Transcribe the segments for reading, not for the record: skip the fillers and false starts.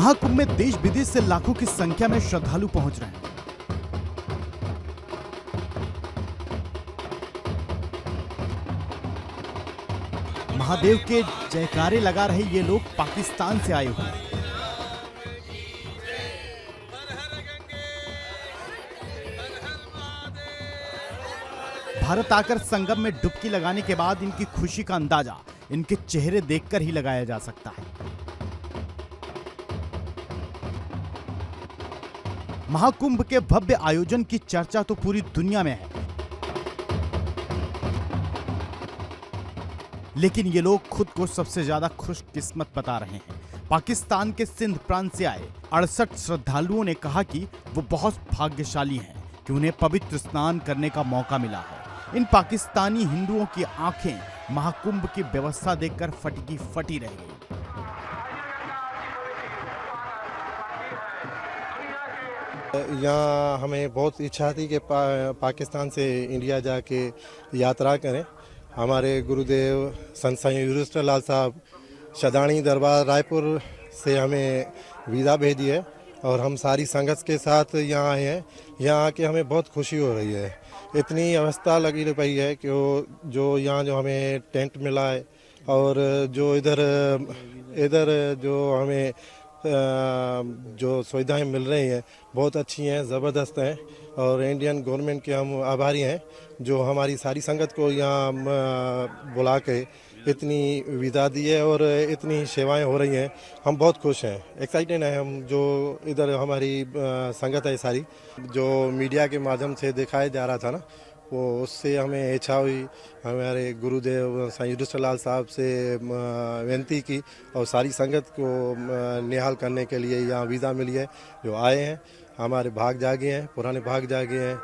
महाकुंभ में देश विदेश से लाखों की संख्या में श्रद्धालु पहुंच रहे हैं। महादेव के जयकारे लगा रहे ये लोग पाकिस्तान से आए हुए हैं। भारत आकर संगम में डुबकी लगाने के बाद इनकी खुशी का अंदाजा इनके चेहरे देखकर ही लगाया जा सकता है। महाकुंभ के भव्य आयोजन की चर्चा तो पूरी दुनिया में है, लेकिन ये लोग खुद को सबसे ज्यादा खुशकिस्मत बता रहे हैं। पाकिस्तान के सिंध प्रांत से आए 68 श्रद्धालुओं ने कहा कि वो बहुत भाग्यशाली हैं कि उन्हें पवित्र स्नान करने का मौका मिला है। इन पाकिस्तानी हिंदुओं की आंखें महाकुंभ की व्यवस्था देखकर फटी की फटी रह गई। यहाँ हमें बहुत इच्छा थी कि पाकिस्तान से इंडिया जाके यात्रा करें। हमारे गुरुदेव संत साईं युधिष्ठिर लाल साहब शदानी दरबार रायपुर से हमें वीज़ा भेजी है और हम सारी संगत के साथ यहाँ आए हैं। यहाँ आके हमें बहुत खुशी हो रही है। इतनी अवस्था लगी रही है कि जो यहाँ जो हमें टेंट मिला है और जो इधर जो हमें जो सुविधाएं मिल रही हैं बहुत अच्छी हैं, ज़बरदस्त हैं और इंडियन गवर्नमेंट के हम आभारी हैं जो हमारी सारी संगत को यहाँ बुला के इतनी विदा दी है और इतनी सेवाएं हो रही हैं। हम बहुत खुश हैं, एक्साइटेड हैं हम। जो इधर हमारी संगत है सारी, जो मीडिया के माध्यम से दिखाया जा रहा था ना, वो उससे हमें इच्छा हुई। हमारे गुरुदेव साईं युधिष्ठिर लाल साहब से विनती की और सारी संगत को निहाल करने के लिए यहाँ वीज़ा मिली है। जो आए हैं हमारे भाग जागे हैं, पुराने भाग जागे हैं।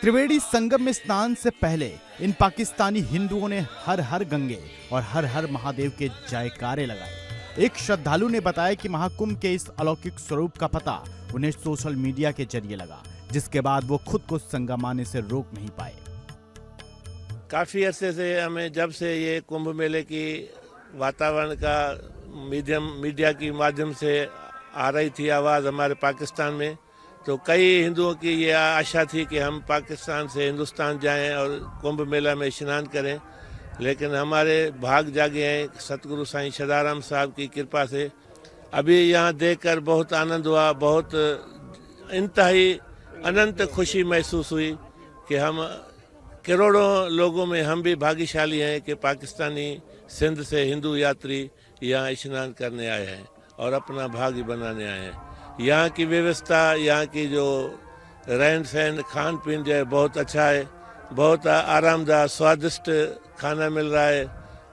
त्रिवेणी संगम में स्नान से पहले इन पाकिस्तानी हिंदुओं ने हर हर गंगे और हर हर महादेव के जयकारे लगाए। एक श्रद्धालु ने बताया कि महाकुंभ के इस अलौकिक स्वरूप का पता उन्हें सोशल मीडिया के जरिए लगा, जिसके बाद वो खुद को संगम आने से रोक नहीं पाए। काफ़ी अरसे से हमें, जब से ये कुंभ मेले की वातावरण का मीडिया की माध्यम से आ रही थी आवाज़ हमारे पाकिस्तान में, तो कई हिंदुओं की ये आशा थी कि हम पाकिस्तान से हिंदुस्तान जाएं और कुंभ मेला में स्नान करें। लेकिन हमारे भाग जागे हैं सतगुरु साईं सदाराम साहब की कृपा से। अभी यहाँ देखकर बहुत आनंद हुआ, बहुत इंतहाई अनंत खुशी महसूस हुई कि हम करोड़ों लोगों में हम भी भाग्यशाली हैं कि पाकिस्तानी सिंध से हिंदू यात्री यहाँ स्नान करने आए हैं और अपना भाग्य बनाने आए हैं। यहाँ की व्यवस्था, यहाँ की जो रहन सहन, खान पीन जो है बहुत अच्छा है। बहुत आरामदायक स्वादिष्ट खाना मिल रहा है।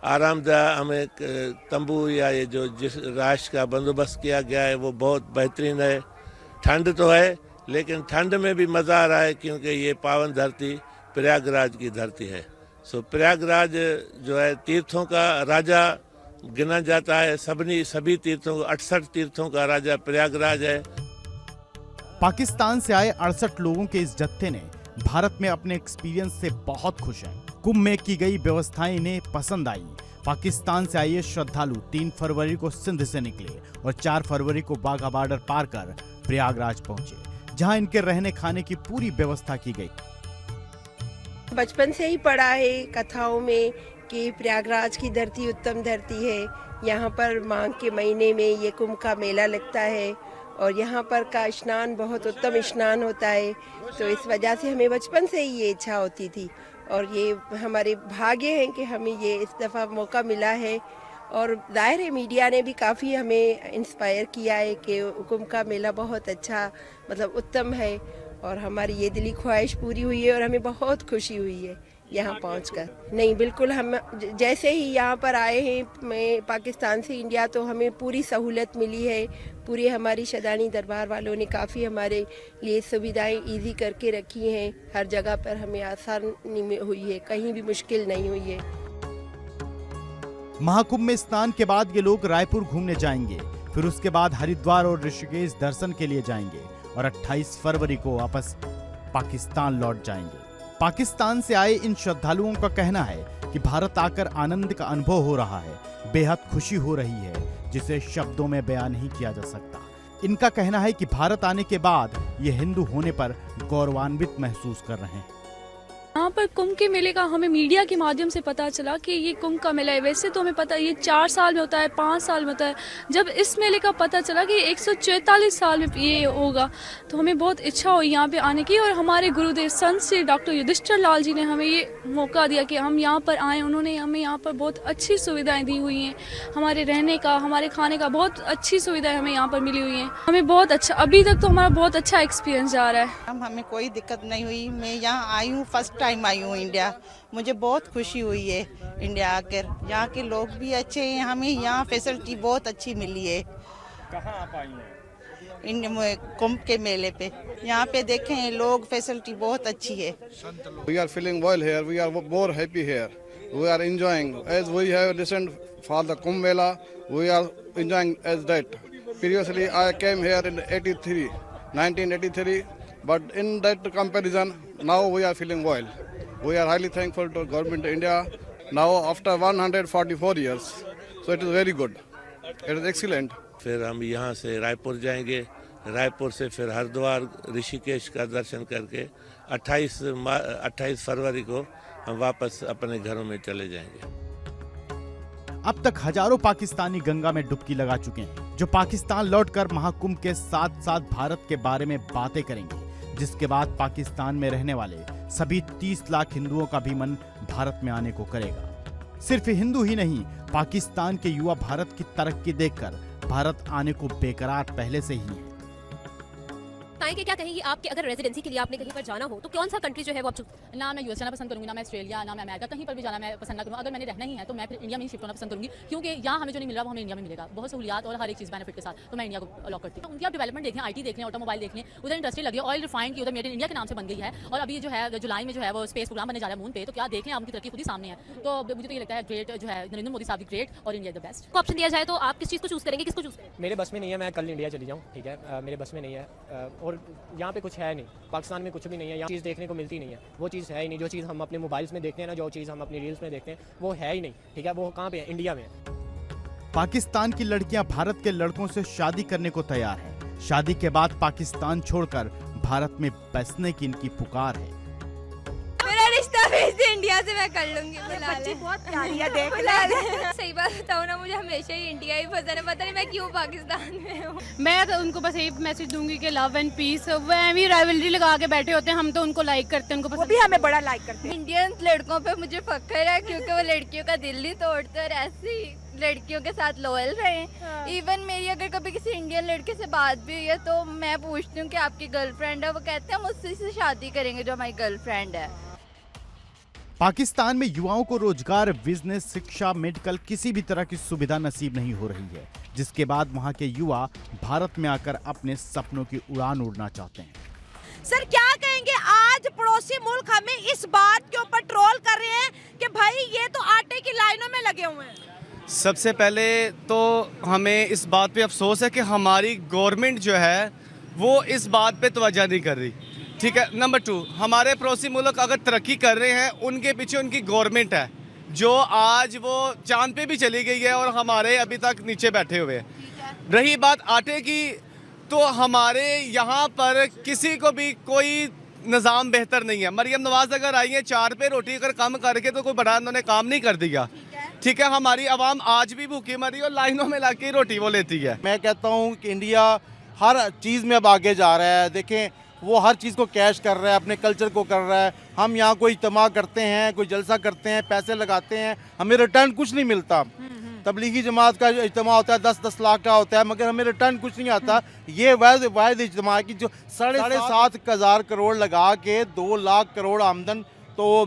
आरामदायक हमें तंबू या ये जो जिस राश का बंदोबस्त किया गया है वो बहुत बेहतरीन है। ठंड तो है, लेकिन ठंड में भी मज़ा आ रहा है क्योंकि ये पावन धरती प्रयागराज की धरती है। सो प्रयागराज जो है तीर्थों का राजा गिना जाता है। सभी तीर्थों, 68 तीर्थों का राजा प्रयागराज है। पाकिस्तान से आए 68 लोगों के इस जत्थे ने भारत में अपने एक्सपीरियंस से बहुत खुश हैं। कुंभ में की गई व्यवस्थाएं इन्हें पसंद आई। पाकिस्तान से आए श्रद्धालु 3 फरवरी को सिंध से निकले और 4 फरवरी को वाघा बॉर्डर पार कर प्रयागराज पहुंचे, जहां इनके रहने खाने की पूरी व्यवस्था की गई। बचपन से ही पढ़ा है कथाओं में कि प्रयागराज की धरती उत्तम धरती है। यहाँ पर माघ के महीने में ये कुंभ का मेला लगता है और यहाँ पर का स्नान बहुत उत्तम स्नान होता है। तो इस वजह से हमें बचपन से ही ये इच्छा होती थी और ये हमारे भाग्य हैं कि हमें ये इस दफ़ा मौका मिला है। और ज़ाहिर है मीडिया ने भी काफ़ी हमें इंस्पायर किया है कि कुंभ का मेला बहुत अच्छा, मतलब उत्तम है और हमारी ये दिली ख्वाहिश पूरी हुई है और हमें बहुत खुशी हुई है यहाँ पहुँचकर। नहीं, बिल्कुल, हम जैसे ही यहाँ पर आए हैं मैं पाकिस्तान से इंडिया, तो हमें पूरी सहूलत मिली है। पूरी हमारी शदानी दरबार वालों ने काफ़ी हमारे लिए सुविधाएं ईजी करके रखी हैं। हर जगह पर हमें आसानी हुई है, कहीं भी मुश्किल नहीं हुई है। महाकुंभ में स्नान के बाद ये लोग रायपुर घूमने जाएंगे, फिर उसके बाद हरिद्वार और ऋषिकेश दर्शन के लिए जाएंगे और 28 फरवरी को वापस पाकिस्तान लौट जाएंगे। पाकिस्तान से आए इन श्रद्धालुओं का कहना है कि भारत आकर आनंद का अनुभव हो रहा है, बेहद खुशी हो रही है, जिसे शब्दों में बयान नहीं किया जा सकता। इनका कहना है कि भारत आने के बाद ये हिंदू होने पर गौरवान्वित महसूस कर रहे हैं। यहाँ पर कुंभ के मेले का हमें मीडिया के माध्यम से पता चला कि ये कुंभ का मेला है। वैसे तो हमें पता है ये 4 साल में होता है, 5 साल में होता है। जब इस मेले का पता चला कि 144 साल में ये होगा तो हमें बहुत इच्छा हुई यहाँ पे आने की। और हमारे गुरुदेव संत श्री डॉक्टर युधिष्ठिर लाल जी ने हमें ये मौका दिया कि हम यहाँ पर आएँ। उन्होंने हमें यहाँ पर बहुत अच्छी सुविधाएँ दी हुई हैं, हमारे रहने का, हमारे खाने का, बहुत अच्छी सुविधाएँ हमें यहाँ पर मिली हुई हैं। हमें बहुत अच्छा, अभी तक तो हमारा बहुत अच्छा एक्सपीरियंस जा रहा है। हमें कोई दिक्कत नहीं हुई। मैं यहाँ आई हूँ, फर्स्ट टाइम आई हूँ इंडिया। मुझे बहुत खुशी हुई है इंडिया आकर। यहाँ के लोग भी अच्छे हैं, हमें यहाँ फैसिलिटी बहुत अच्छी मिली है। कहाँ आप आई हैं? इंडिया कुंभ के मेले पे यहाँ पे देखें लोग, फैसिलिटी बहुत अच्छी है। We are feeling well here. We are more happy here. We are enjoying as we have listened for the Kumbh Mela. We are enjoying as that. Previously, I came here in 1983, but in that comparison, now we are feeling well. We are highly thankful to Government of India. Now, after 144 years, so it is very good. It is excellent. फिर हम यहाँ से रायपुर जाएंगे, रायपुर से फिर हरिद्वार ऋषिकेश का दर्शन करके 28 फरवरी को हम वापस अपने घरों में चले जाएंगे। अब तक हजारों पाकिस्तानी गंगा में डुबकी लगा चुके हैं, जो पाकिस्तान लौटकर महाकुंभ के साथ साथ भारत के बारे में बातें करेंगे, जिसके बाद पाकिस्तान में रहने वाले सभी 30 लाख हिंदुओं का भी मन भारत में आने को करेगा। सिर्फ हिंदू ही नहीं, पाकिस्तान के युवा भारत की तरक्की देखकर भारत आने को बेकरार पहले से ही है। बताएंगे क्या कहेंगे आपके, अगर रेजिडेंसी के लिए आपने कहीं पर जाना हो तो कौन सा कंट्री जो है वो आप ना मैं यूएस जाना पसंद करूंगी, ना मैं ऑस्ट्रेलिया, ना मैं अमेरिका, कहीं पर भी जाना मैं पसंद ना करूँ। अगर मैंने रहना ही है तो मैं फिर इंडिया में ही शिफ्ट होना पसंद करूंगी, क्योंकि यहाँ हमें जो नहीं मिल रहा वो हमें इंडिया में मिलेगा, बहुत सहूलियात और हर एक चीज़ बेनिफिट के साथ। तो मैं इंडिया को अलॉट करती हूँ। उनकी आप डेवलपमेंट देखें, IT देख लें, ऑटोमोबाइल देख लें, उधर इंडस्ट्री लगी है, ऑयल रिफाइंड की उधर मेड इन इंडिया के नाम से बन गई है। और अभी जो है जुलाई में जो है वो स्पेस प्रोग्राम बनने जा रहा है मून पे, तो क्या देख लें, उनकी तरक्की खुद ही सामने है। तो मुझे तो ये लगता है ग्रेट जो है नरेंद्र मोदी साहब ग्रेट और इंडिया द बेस्ट। को ऑप्शन दिया जाए तो आप किस चीज़ को चूज करेंगे, किसको चूज करेंगे? मेरे बस में नहीं है, मैं कल इंडिया चली जाऊँ, ठीक है, मेरे बस में नहीं है। और यहाँ पे कुछ है नहीं, पाकिस्तान में कुछ भी नहीं है, यहाँ चीज़ देखने को मिलती नहीं है। वो चीज़ है ही नहीं, जो चीज़ हम अपने मोबाइल्स में देखते हैं ना, जो चीज़ हम अपनी रील्स में देखते हैं, वो है ही नहीं, ठीक है। वो कहाँ पे है? इंडिया में है। पाकिस्तान की लड़कियां भारत के लड़कों से शादी करने को तैयार हैं। शादी के बाद पाकिस्तान छोड़कर भारत में बसने की इनकी पुकार है। मेरा रिश्ता भेज इंडिया से मैं कर लूंगी। बच्ची बहुत प्यारी है, देख सही बात बताऊँ ना, मुझे हमेशा ही इंडिया ही पसंद है, पता नहीं मैं क्यों पाकिस्तान में हूँ। मैं तो उनको बस यही मैसेज दूंगी कि लव एंड पीस। वो एमी राइवलरी लगा के बैठे होते हैं, हम तो उनको लाइक करते हैं, उनको वो भी हमें बड़ा लाइक करते हैं। इंडियन लड़कों पे मुझे फख्र है, क्योंकि वो लड़कियों का दिल नहीं तोड़ते और ऐसी लड़कियों के साथ लॉयल रहे। इवन मेरी अगर कभी किसी इंडियन लड़के से बात भी हुई है तो मैं पूछती हूँ कि आपकी गर्लफ्रेंड है, वो कहते हैं हम उससे से शादी करेंगे जो हमारी गर्लफ्रेंड है। पाकिस्तान में युवाओं को रोजगार, बिजनेस, शिक्षा, मेडिकल किसी भी तरह की सुविधा नसीब नहीं हो रही है, जिसके बाद वहां के युवा भारत में आकर अपने सपनों की उड़ान उड़ना चाहते हैं। सर क्या कहेंगे, आज पड़ोसी मुल्क हमें इस बात के ऊपर ट्रोल कर रहे हैं कि भाई ये तो आटे की लाइनों में लगे हुए हैं। सबसे पहले तो हमें इस बात पे अफसोस है कि हमारी गवर्नमेंट जो है वो इस बात पे तवज्जो नहीं कर रही, ठीक है। नंबर 2, हमारे पड़ोसी मुल्क अगर तरक्की कर रहे हैं, उनके पीछे उनकी गवर्नमेंट है जो आज वो चांद पे भी चली गई है और हमारे अभी तक नीचे बैठे हुए हैं। रही बात आटे की, तो हमारे यहाँ पर किसी को भी कोई निज़ाम बेहतर नहीं है। मरियम नवाज अगर आई है 4 पे रोटी अगर कम करके, तो कोई बड़ा उन्होंने काम नहीं कर दिया, ठीक है। हमारी आवाम आज भी भूखी मरी और लाइनों में लग के रोटी वो लेती है। मैं कहता हूँ कि इंडिया हर चीज़ में अब आगे जा रहा है। देखें, वो हर चीज़ को कैश कर रहा है, अपने कल्चर को कर रहा है। हम यहाँ कोई इज्तिमा करते हैं, कोई जलसा करते हैं, पैसे लगाते हैं, हमें रिटर्न कुछ नहीं मिलता। तबलीगी जमात का जो इज्तिमा होता है 10-10 लाख का होता है, मगर हमें रिटर्न कुछ नहीं आता। ये वाहिद इज्तिमा की जो 7,500 करोड़ लगा के 2 लाख करोड़ आमदन, तो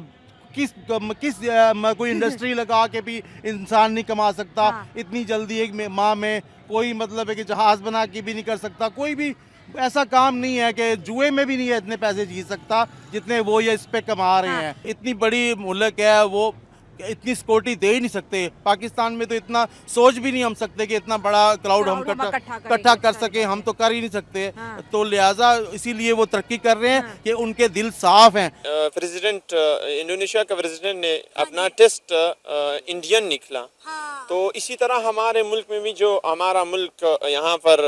किस कोई इंडस्ट्री लगा के भी इंसान नहीं कमा सकता। इतनी जल्दी एक माह में कोई मतलब है कि जहाज़ बना के भी नहीं कर सकता। कोई भी ऐसा काम नहीं है कि जुए में भी नहीं है इतने पैसे जीत सकता जितने वो ये इस पे कमा रहे हैं। इतनी बड़ी मुल्क है, वो इतनी सिक्योरिटी दे ही नहीं सकते। पाकिस्तान में तो इतना सोच भी नहीं हम सकते कि इतना बड़ा क्राउड हम इकट्ठा कर सके, हम तो कर ही नहीं सकते। तो लिहाजा इसीलिए वो तरक्की कर रहे हैं कि उनके दिल साफ हैं। प्रेसिडेंट इंडोनेशिया का प्रेसिडेंट ने अपना टेस्ट इंडियन निकला, तो इसी तरह हमारे मुल्क में भी जो हमारा मुल्क यहाँ पर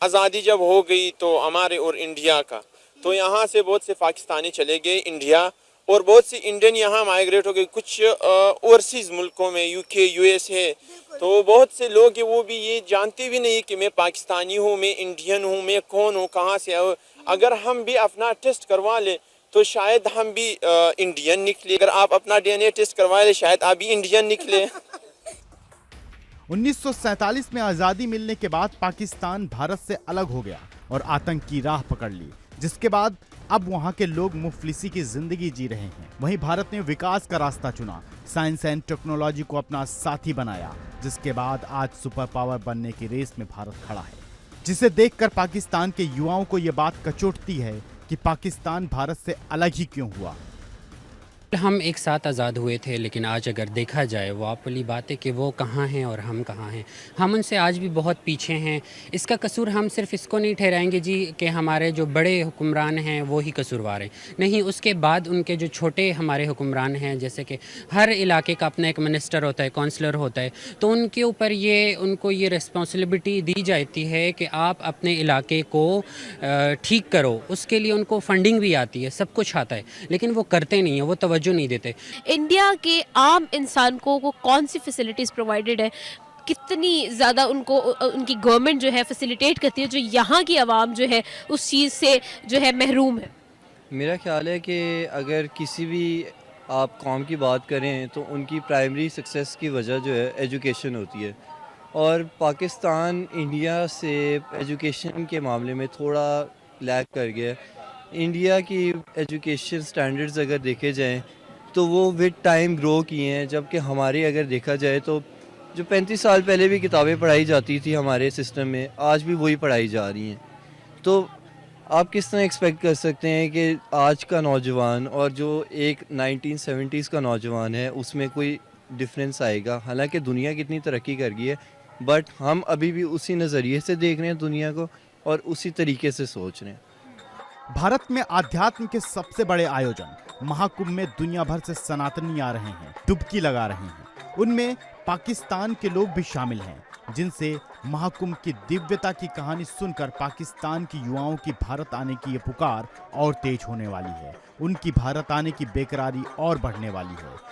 आज़ादी जब हो गई तो हमारे और इंडिया का, तो यहाँ से बहुत से पाकिस्तानी चले गए इंडिया, और बहुत से इंडियन यहाँ माइग्रेट हो गए कुछ ओवरसीज़ मुल्कों में, यूके यूएस है। तो बहुत से लोग हैं वो भी ये जानते भी नहीं कि मैं पाकिस्तानी हूँ, मैं इंडियन हूँ, मैं कौन हूँ, कहाँ से आऊँ। अगर हम भी अपना टेस्ट करवा लें तो शायद हम भी इंडियन निकले। अगर आप अपना DNA टेस्ट करवा लें शायद आप भी इंडियन निकले। 1947 में आज़ादी मिलने के बाद पाकिस्तान भारत से अलग हो गया और आतंक की राह पकड़ ली, जिसके बाद अब वहां के लोग मुफलिसी की जिंदगी जी रहे हैं। वहीं भारत ने विकास का रास्ता चुना, साइंस एंड टेक्नोलॉजी को अपना साथी बनाया, जिसके बाद आज सुपर पावर बनने की रेस में भारत खड़ा है, जिसे देखकर पाकिस्तान के युवाओं को ये बात कचोटती है कि पाकिस्तान भारत से अलग ही क्यों हुआ। हम एक साथ आज़ाद हुए थे, लेकिन आज अगर देखा जाए वो आप वाली बात है कि वो कहाँ हैं और हम कहाँ हैं। हम उनसे आज भी बहुत पीछे हैं। इसका कसूर हम सिर्फ इसको नहीं ठहराएंगे जी कि हमारे जो बड़े हुक्मरान हैं वो ही कसूरवार हैं, नहीं, उसके बाद उनके जो छोटे हमारे हुक्मरान हैं, जैसे कि हर इलाके का अपना एक मिनिस्टर होता है, काउंसलर होता है, तो उनके ऊपर उनको ये रिस्पॉन्सिबिलिटी दी जाती है कि आप अपने इलाके को ठीक करो। उसके लिए उनको फंडिंग भी आती है, सब कुछ आता है, लेकिन वो करते नहीं हैं, वो तवज्जो नहीं देते। इंडिया के आम इंसान को कौन सी फैसिलिटीज़ प्रोवाइडेड है, कितनी ज़्यादा उनको उनकी गवर्नमेंट जो है फैसिलिटेट करती है, जो यहाँ की आवाम जो है उस चीज़ से जो है महरूम है। मेरा ख्याल है कि अगर किसी भी आप कौम की बात करें तो उनकी प्राइमरी सक्सेस की वजह जो है एजुकेशन होती है, और पाकिस्तान इंडिया से एजुकेशन के मामले में थोड़ा लैग कर गया। इंडिया की एजुकेशन स्टैंडर्ड्स अगर देखे जाएं तो वो विद टाइम ग्रो किए हैं, जबकि हमारी अगर देखा जाए तो जो 35 साल पहले भी किताबें पढ़ाई जाती थी हमारे सिस्टम में, आज भी वही पढ़ाई जा रही हैं। तो आप किस तरह एक्सपेक्ट कर सकते हैं कि आज का नौजवान और जो एक 1970s का नौजवान है उसमें कोई डिफरेंस आएगा? हालांकि दुनिया कितनी तरक्की कर गई है, बट हम अभी भी उसी नज़रिए से देख रहे हैं दुनिया को और उसी तरीके से सोच रहे हैं। भारत में आध्यात्म के सबसे बड़े आयोजन महाकुंभ में दुनिया भर से सनातनी आ रहे हैं, डुबकी लगा रहे हैं। उनमें पाकिस्तान के लोग भी शामिल हैं, जिनसे महाकुंभ की दिव्यता की कहानी सुनकर पाकिस्तान की युवाओं की भारत आने की ये पुकार और तेज होने वाली है। उनकी भारत आने की बेकरारी और बढ़ने वाली है।